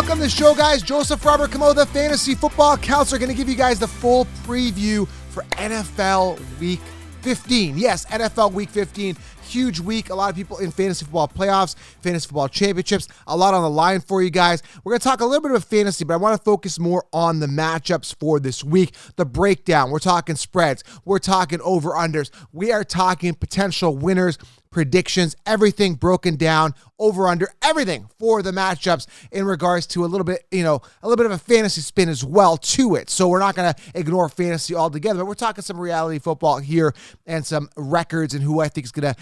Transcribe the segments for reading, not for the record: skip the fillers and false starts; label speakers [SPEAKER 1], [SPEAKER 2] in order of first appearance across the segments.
[SPEAKER 1] Welcome to the show, guys. Joseph Robert Camo, the fantasy football counselor, going to give you guys the full preview for NFL Week 15. Yes, NFL Week 15. Huge week. A lot of people in fantasy football playoffs, fantasy football championships, a lot on the line for you guys. We're going to talk a little bit of fantasy, but I want to focus more on the matchups for this week, the breakdown. We're talking spreads. We're talking over-unders. We are talking potential winners, predictions, everything broken down, over-under, everything for the matchups in regards to a little bit of a fantasy spin as well to it. So we're not going to ignore fantasy altogether, but we're talking some reality football here and some records and who I think is going to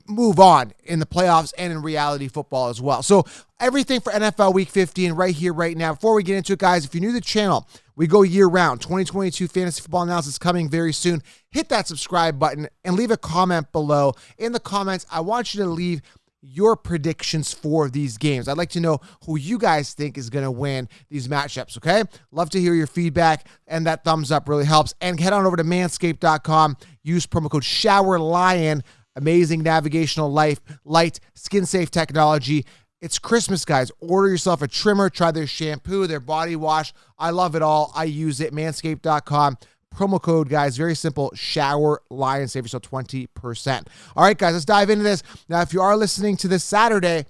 [SPEAKER 1] move on in the playoffs and in reality football as well. So everything for NFL Week 15 right here, right now. Before we get into it, guys, if you're new to the channel, we go year-round. 2022 Fantasy Football Analysis coming very soon. Hit that subscribe button and leave a comment below. In the comments, I want you to leave your predictions for these games. I'd like to know who you guys think is going to win these matchups, okay? Love to hear your feedback, and that thumbs up really helps. And head on over to manscaped.com. Use promo code SHOWERLION. Amazing navigational light, skin-safe technology. It's Christmas, guys. Order yourself a trimmer. Try their shampoo, their body wash. I love it all. I use it. Manscaped.com. Promo code, guys, very simple, SHOWERLION. Save yourself 20%. All right, guys, let's dive into this. Now, if you are listening to this Saturday,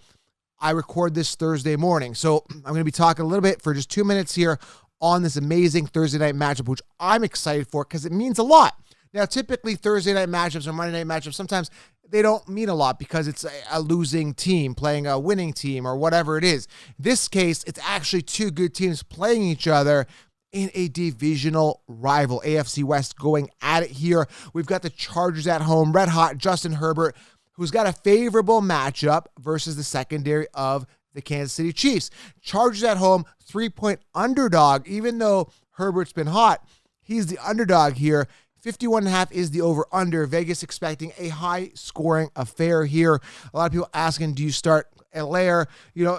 [SPEAKER 1] I record this Thursday morning. So I'm going to be talking a little bit for just 2 minutes here on this amazing Thursday night matchup, which I'm excited for because it means a lot. Now, typically Thursday night matchups or Monday night matchups, sometimes they don't mean a lot because it's a losing team playing a winning team or whatever it is. In this case, it's actually two good teams playing each other in a divisional rival. AFC West going at it here. We've got the Chargers at home, red hot Justin Herbert, who's got a favorable matchup versus the secondary of the Kansas City Chiefs. Chargers at home, 3-point underdog. Even though Herbert's been hot, he's the underdog here. 51.5 is the over-under. Vegas expecting a high-scoring affair here. A lot of people asking, do you start Allaire?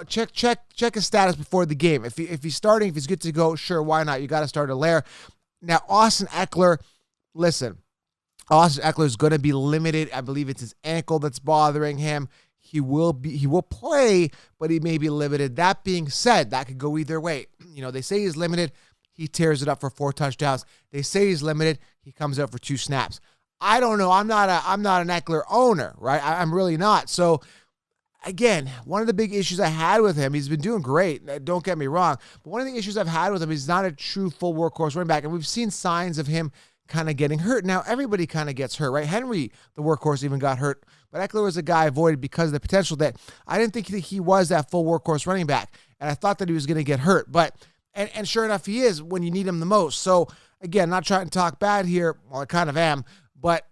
[SPEAKER 1] Check his status before the game. If he's starting, if he's good to go, sure, why not? You got to start Allaire. Now, Austin Eckler, listen, Austin Eckler is going to be limited. I believe it's his ankle that's bothering him. He will play, but he may be limited. That being said, that could go either way. They say he's limited. He tears it up for 4 touchdowns. They say he's limited. He comes out for 2 snaps. I don't know. I'm not an Eckler owner, right? I'm really not. So, again, one of the big issues I had with him, he's been doing great. Don't get me wrong. But one of the issues I've had with him, he's not a true full workhorse running back. And we've seen signs of him kind of getting hurt. Now, everybody kind of gets hurt, right? Henry, the workhorse, even got hurt. But Eckler was a guy avoided because of the potential that I didn't think he was that full workhorse running back. And I thought that he was going to get hurt. But And sure enough, he is when you need him the most. So, again, not trying to talk bad here. Well, I kind of am. But,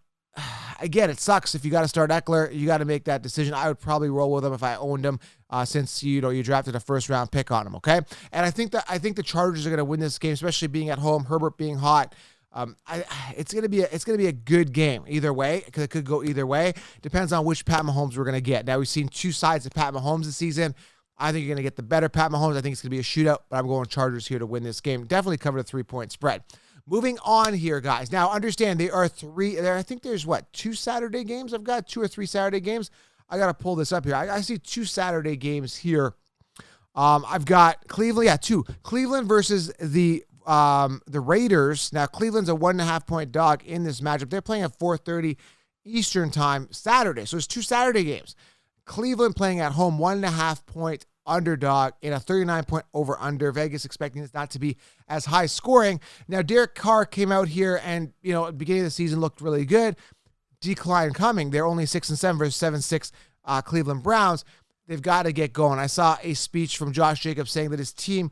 [SPEAKER 1] again, it sucks. If you got to start Eckler, you got to make that decision. I would probably roll with him if I owned him since, you drafted a first-round pick on him, okay? And I think the Chargers are going to win this game, especially being at home, Herbert being hot. It's gonna be a good game either way, because it could go either way. Depends on which Pat Mahomes we're going to get. Now, we've seen 2 sides of Pat Mahomes this season. I think you're going to get the better Pat Mahomes. I think it's going to be a shootout, but I'm going Chargers here to win this game. Definitely cover the 3-point spread. Moving on here, guys. Now, understand I think there's 2 Saturday games? I've got 2 or 3 Saturday games. I got to pull this up here. I see 2 Saturday games here. I've got Cleveland. 2. Cleveland versus the Raiders. Now, Cleveland's a 1.5-point dog in this matchup. They're playing at 4:30 Eastern time Saturday. So it's 2 Saturday games. Cleveland playing at home, 1.5-point underdog in a 39-point over-under. Vegas expecting this not to be as high scoring. Now, Derek Carr came out here and, at the beginning of the season looked really good. Decline coming. They're only 6-7 versus 7-6 Cleveland Browns. They've got to get going. I saw a speech from Josh Jacobs saying that his team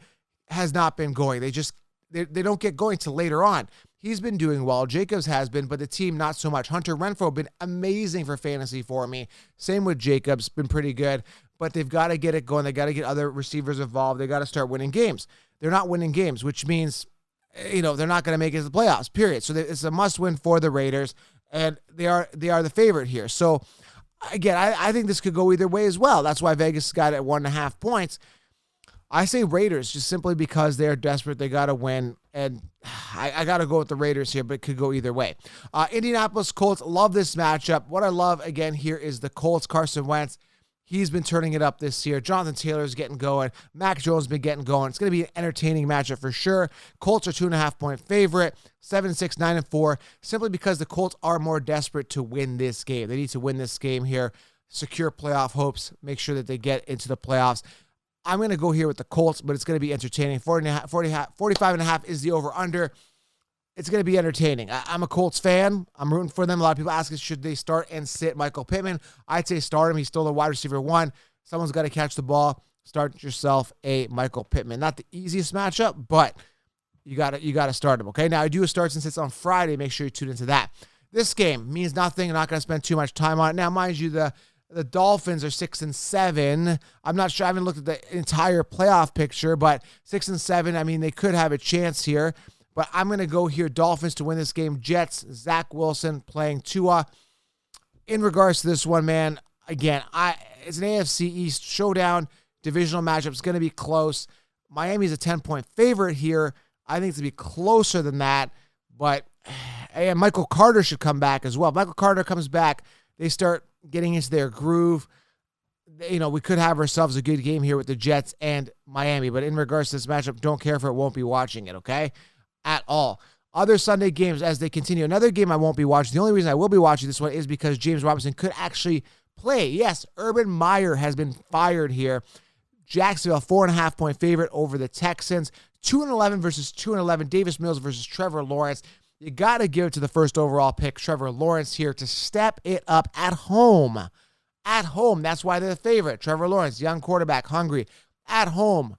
[SPEAKER 1] has not been going. They don't get going till later on. He's been doing well. Jacobs has been, but the team not so much. Hunter Renfrow been amazing for fantasy for me. Same with Jacobs, been pretty good. But they've got to get it going. They got to get other receivers involved. They got to start winning games. They're not winning games, which means, they're not going to make it to the playoffs, period. So it's a must-win for the Raiders, and they are the favorite here. So, again, I think this could go either way as well. That's why Vegas got it at 1.5 points. I say Raiders just simply because they're desperate. They got to win, and I got to go with the Raiders here, but it could go either way. Indianapolis Colts, love this matchup. What I love, again, here is the Colts, Carson Wentz. He's been turning it up this year. Jonathan Taylor's getting going. Mac Jones has been getting going. It's going to be an entertaining matchup for sure. Colts are 2.5-point favorite, 7-6, 9-4, simply because the Colts are more desperate to win this game. They need to win this game here, secure playoff hopes, make sure that they get into the playoffs. I'm going to go here with the Colts, but it's going to be entertaining. 45.5 is the over-under. It's going to be entertaining. I'm a Colts fan. I'm rooting for them. A lot of people ask us, should they start and sit Michael Pittman? I'd say start him. He's still the wide receiver 1. Someone's got to catch the ball. Start yourself a Michael Pittman. Not the easiest matchup, but you got to start him, okay? Now, I do a starts and sits on Friday. Make sure you tune into that. This game means nothing. I'm not going to spend too much time on it. Now, mind you, the Dolphins are 6-7. I'm not sure. I haven't looked at the entire playoff picture, but 6-7, I mean, they could have a chance here. But I'm going to go here, Dolphins to win this game. Jets, Zach Wilson playing Tua. In regards to this one, man, again, it's an AFC East showdown, divisional matchup. It's going to be close. Miami's a 10-point favorite here. I think it's going to be closer than that. But and Michael Carter should come back as well. If Michael Carter comes back, they start getting into their groove. You know, we could have ourselves a good game here with the Jets and Miami. But in regards to this matchup, don't care if it won't be watching it, okay? At all. Other Sunday games as they continue. Another game I won't be watching. The only reason I will be watching this one is because James Robinson could actually play. Yes, Urban Meyer has been fired here. Jacksonville, 4.5-point favorite over the Texans. 2-11 versus 2-11. Davis Mills versus Trevor Lawrence. You got to give it to the first overall pick, Trevor Lawrence, here to step it up at home. At home. That's why they're the favorite. Trevor Lawrence, young quarterback, hungry. At home.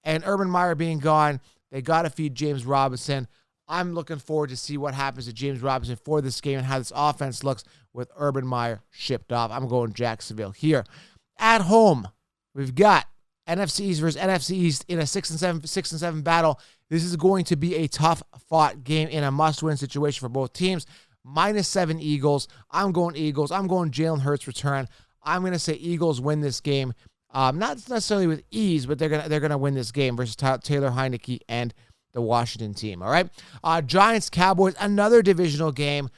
[SPEAKER 1] And Urban Meyer being gone, they got to feed James Robinson. I'm looking forward to see what happens to James Robinson for this game and how this offense looks with Urban Meyer shipped off. I'm going Jacksonville here. At home, we've got NFC East versus NFC East in a 6-7 battle. This is going to be a tough-fought game in a must-win situation for both teams. -7 Eagles. I'm going Eagles. I'm going Jalen Hurts return. I'm going to say Eagles win this game. Not necessarily with ease, but they're gonna win this game versus Taylor Heineke and the Washington team. All right, Giants Cowboys, another divisional game.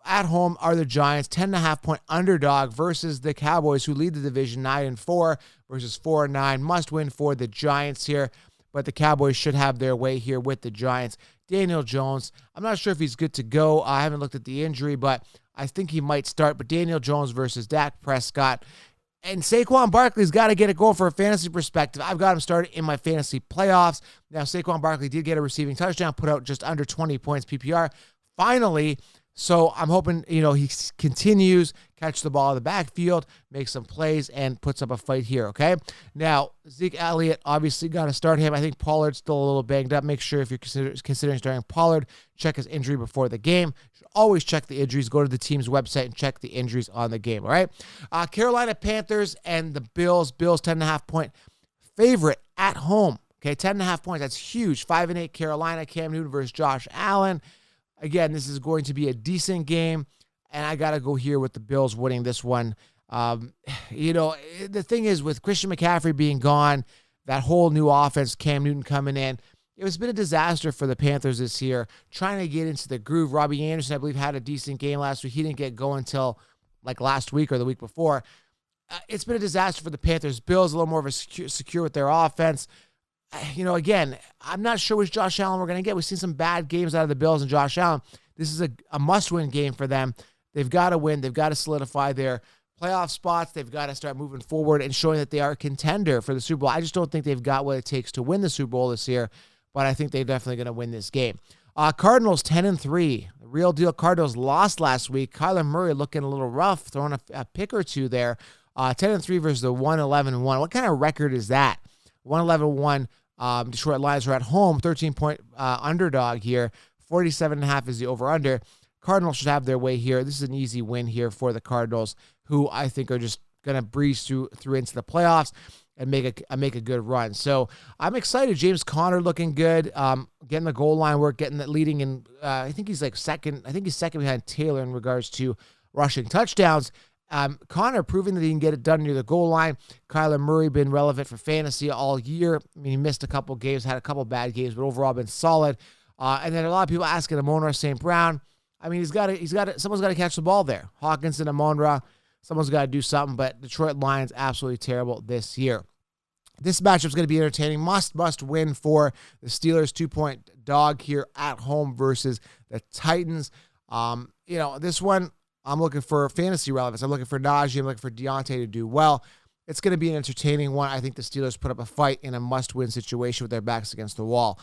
[SPEAKER 1] At home are the Giants, 10.5-point underdog versus the Cowboys, who lead the division 9-4 versus 4-9. Must win for the Giants here, but the Cowboys should have their way here with the Giants. Daniel Jones, I'm not sure if he's good to go. I haven't looked at the injury, but I think he might start. But Daniel Jones versus Dak Prescott. And Saquon Barkley's got to get it going for a fantasy perspective. I've got him started in my fantasy playoffs. Now, Saquon Barkley did get a receiving touchdown, put out just under 20 points PPR. Finally, so I'm hoping, he continues, catch the ball in the backfield, make some plays, and puts up a fight here, okay? Now, Zeke Elliott, obviously got to start him. I think Pollard's still a little banged up. Make sure if you're considering starting Pollard, check his injury before the game. You should always check the injuries. Go to the team's website and check the injuries on the game, all right? Carolina Panthers and the Bills. Bills, 10.5-point favorite at home, okay? 10.5 points. That's huge. 5-8 Carolina. Cam Newton versus Josh Allen. Again, this is going to be a decent game, and I got to go here with the Bills winning this one. The thing is, with Christian McCaffrey being gone, that whole new offense, Cam Newton coming in, it's been a disaster for the Panthers this year, trying to get into the groove. Robbie Anderson, I believe, had a decent game last week. He didn't get going until like last week or the week before. It's been a disaster for the Panthers. Bills a little more of a secure with their offense. Again, I'm not sure which Josh Allen we're going to get. We've seen some bad games out of the Bills and Josh Allen. This is a must-win game for them. They've got to win. They've got to solidify their playoff spots. They've got to start moving forward and showing that they are a contender for the Super Bowl. I just don't think they've got what it takes to win the Super Bowl this year, but I think they're definitely going to win this game. Cardinals 10-3. The real deal Cardinals lost last week. Kyler Murray looking a little rough, throwing a pick or two there. 10-3 versus the 1-11-1. What kind of record is that? 1-11-1. Detroit Lions are at home, 13-point underdog here. 47.5 is the over-under. Cardinals should have their way here. This is an easy win here for the Cardinals, who I think are just going to breeze through into the playoffs and make a good run. So I'm excited. James Conner looking good, getting the goal line work, getting the leading, and I think he's second. I think he's second behind Taylor in regards to rushing touchdowns. Connor proving that he can get it done near the goal line. Kyler Murray been relevant for fantasy all year. I mean, he missed a couple games, had a couple bad games, but overall been solid. And then a lot of people asking Amon-Ra St. Brown. I mean, someone's got to catch the ball there. Hawkins and Amon-Ra Someone's got to do something, but Detroit Lions absolutely terrible this year. This matchup is going to be entertaining. Must win for the Steelers. 2-point dog here at home versus the Titans. This one, I'm looking for fantasy relevance. I'm looking for Najee. I'm looking for Deontay to do well. It's going to be an entertaining one. I think the Steelers put up a fight in a must-win situation with their backs against the wall.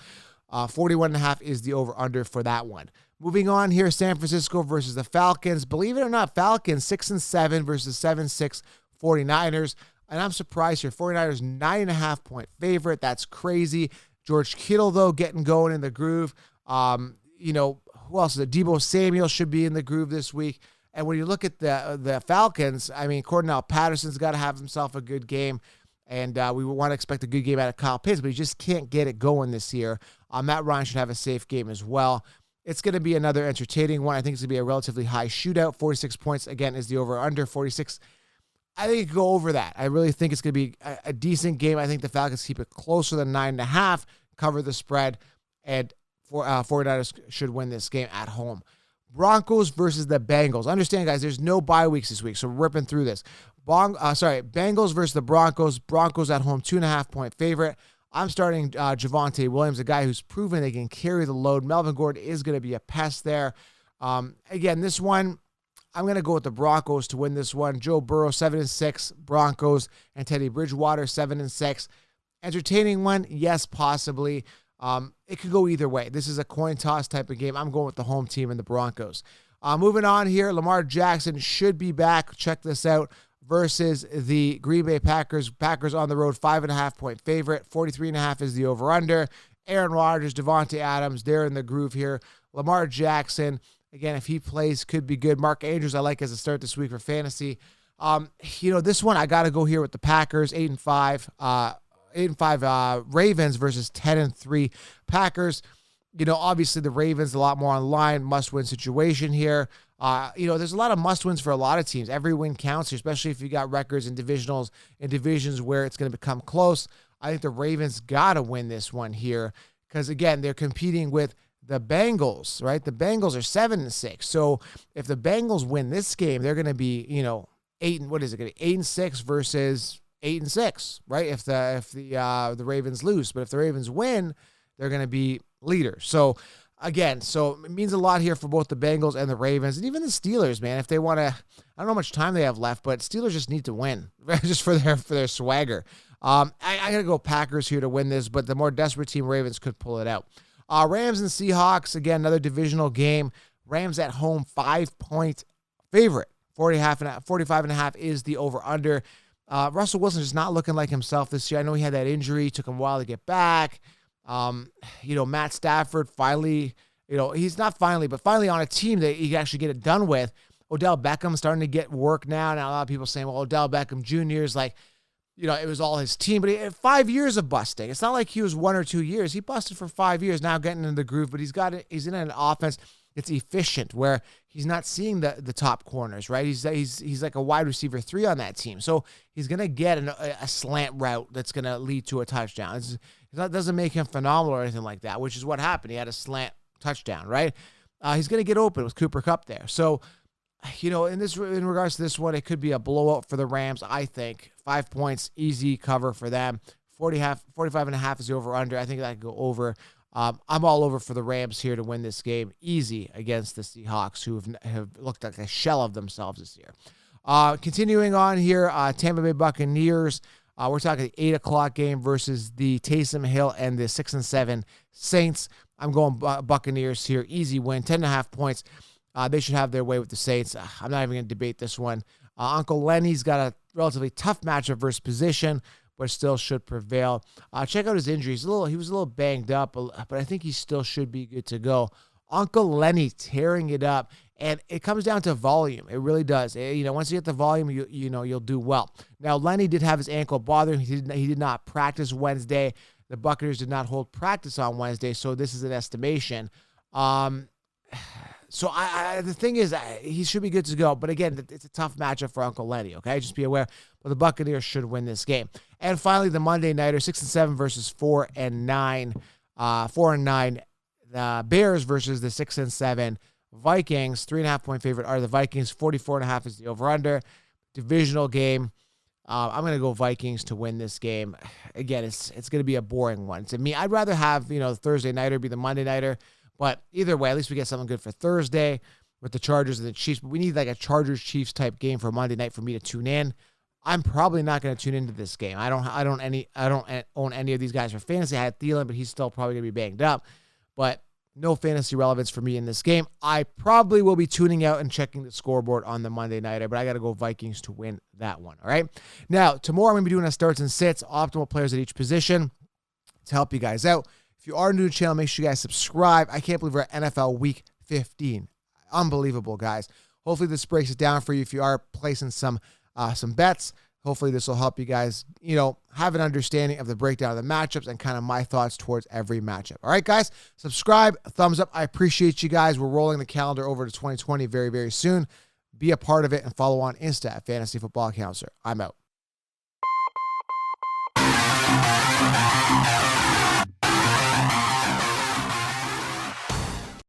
[SPEAKER 1] 41.5 is the over-under for that one. Moving on here, San Francisco versus the Falcons. Believe it or not, Falcons 6-7 versus 7-6 49ers. And I'm surprised here. 49ers 9.5-point favorite. That's crazy. George Kittle, though, getting going in the groove. Who else is it? Deebo Samuel should be in the groove this week. And when you look at the Falcons, I mean, Cordell Patterson's got to have himself a good game. And we want to expect a good game out of Kyle Pitts, but he just can't get it going this year. Matt Ryan should have a safe game as well. It's going to be another entertaining one. I think it's going to be a relatively high shootout. 46 points, again, is the over-under. 46, I think it could go over that. I really think it's going to be a decent game. I think the Falcons keep it closer than 9.5, cover the spread, and 49ers should win this game at home. Broncos versus the Bengals. Understand, guys, there's no bye weeks this week, so we're ripping through this. Bengals versus the Broncos. Broncos at home, 2.5-point favorite. I'm starting Javonte Williams, a guy who's proven they can carry the load. Melvin Gordon is going to be a pest there. Again, this one, I'm going to go with the Broncos to win this one. Joe Burrow, 7-6, Broncos, and Teddy Bridgewater, 7-6. Entertaining one? Yes, possibly. It could go either way. This is a coin toss type of game. I'm going with the home team and the Broncos. Moving on here, Lamar Jackson should be back. Check this out. Versus the Green Bay Packers. Packers on the road, 5.5-point favorite. 43.5 is the over-under. Aaron Rodgers, Devontae Adams, they're in the groove here. Lamar Jackson, again, if he plays, could be good. Mark Andrews, I like as a start this week for fantasy. This one, I got to go here with the Packers, 8-5. 8-5 Ravens versus 10-3 Packers. Obviously the Ravens a lot more on line, must-win situation here. There's a lot of must-wins for a lot of teams. Every win counts, especially if you got records in divisionals and divisions where it's going to become close. I think the Ravens got to win this one here because, again, they're competing with the Bengals, right? The Bengals are 7-6. So if the Bengals win this game, they're going to be, 8-6 versus 8-6, right? If the Ravens lose, but if the Ravens win, they're going to be leaders. So again, it means a lot here for both the Bengals and the Ravens, and even the Steelers, man. If they want to, I don't know how much time they have left, but Steelers just need to win, just for their swagger. I got to go Packers here to win this, but the more desperate team, Ravens, could pull it out. Rams and Seahawks, again, another divisional game. Rams at home, 5-point favorite. 45.5 is the over-under. Russell Wilson is not looking like himself this year. I know he had that injury, took him a while to get back. Matt Stafford finally, he's not finally, but finally on a team that he can actually get it done with. Odell Beckham starting to get work now. Now a lot of people saying, well, Odell Beckham Jr. is like, it was all his team, but he had 5 years of busting. It's not like he was 1 or 2 years. He busted for 5 years, now getting in the groove, but he's in an offense that's efficient where he's not seeing the top corners, right? He's like a wide receiver 3 on that team. So he's going to get a slant route that's going to lead to a touchdown. That doesn't make him phenomenal or anything like that, which is what happened. He had a slant touchdown, right? He's going to get open with Cooper Kupp there. So, in regards to this one, it could be a blowout for the Rams, I think. 5 points, easy cover for them. 45.5 is the over-under. I think that could go over. I'm all over for the Rams here to win this game easy against the Seahawks, who have looked like a shell of themselves this year. Continuing on here, Tampa Bay Buccaneers. We're talking the 8 o'clock game versus the Taysom Hill and the 6-7 Saints. I'm going Buccaneers here. Easy win, 10.5 points. They should have their way with the Saints. I'm not even going to debate this one. Uncle Lenny's got a relatively tough matchup versus position, but still should prevail. Check out his injuries. He was a little banged up, but I think he still should be good to go. Uncle Lenny tearing it up, and it comes down to volume. It really does. Once you get the volume, you'll do well. Now, Lenny did have his ankle bothering. He did not practice Wednesday. The Buccaneers did not hold practice on Wednesday, so this is an estimation. So the thing is, he should be good to go. But again, it's a tough matchup for Uncle Lenny, okay? Just be aware. But the Buccaneers should win this game. And finally, the Monday Nighter, 6-7 versus 4-9. 4-9. The Bears versus the 6-7 Vikings. 3.5-point favorite are the Vikings. 44.5 is the over-under. divisional game. I'm going to go Vikings to win this game. Again, it's going to be a boring one. To me, I'd rather have, the Thursday nighter be the Monday nighter. But either way, at least we get something good for Thursday with the Chargers and the Chiefs. But we need like a Chargers-Chiefs type game for Monday night for me to tune in. I'm probably not going to tune into this game. I don't own any of these guys for fantasy. I had Thielen, but he's still probably going to be banged up. But no fantasy relevance for me in this game. I probably will be tuning out and checking the scoreboard on the Monday nighter, but I got to go Vikings to win that one, all right? Now, tomorrow I'm going to be doing a starts and sits, optimal players at each position to help you guys out. If you are new to the channel, make sure you guys subscribe. I can't believe we're at NFL Week 15. Unbelievable, guys. Hopefully this breaks it down for you if you are placing some bets. Hopefully this will help you guys, have an understanding of the breakdown of the matchups and kind of my thoughts towards every matchup. All right, guys, subscribe, thumbs up. I appreciate you guys. We're rolling the calendar over to 2020 very, very soon. Be a part of it and follow on Insta at Fantasy Football Counselor. I'm out.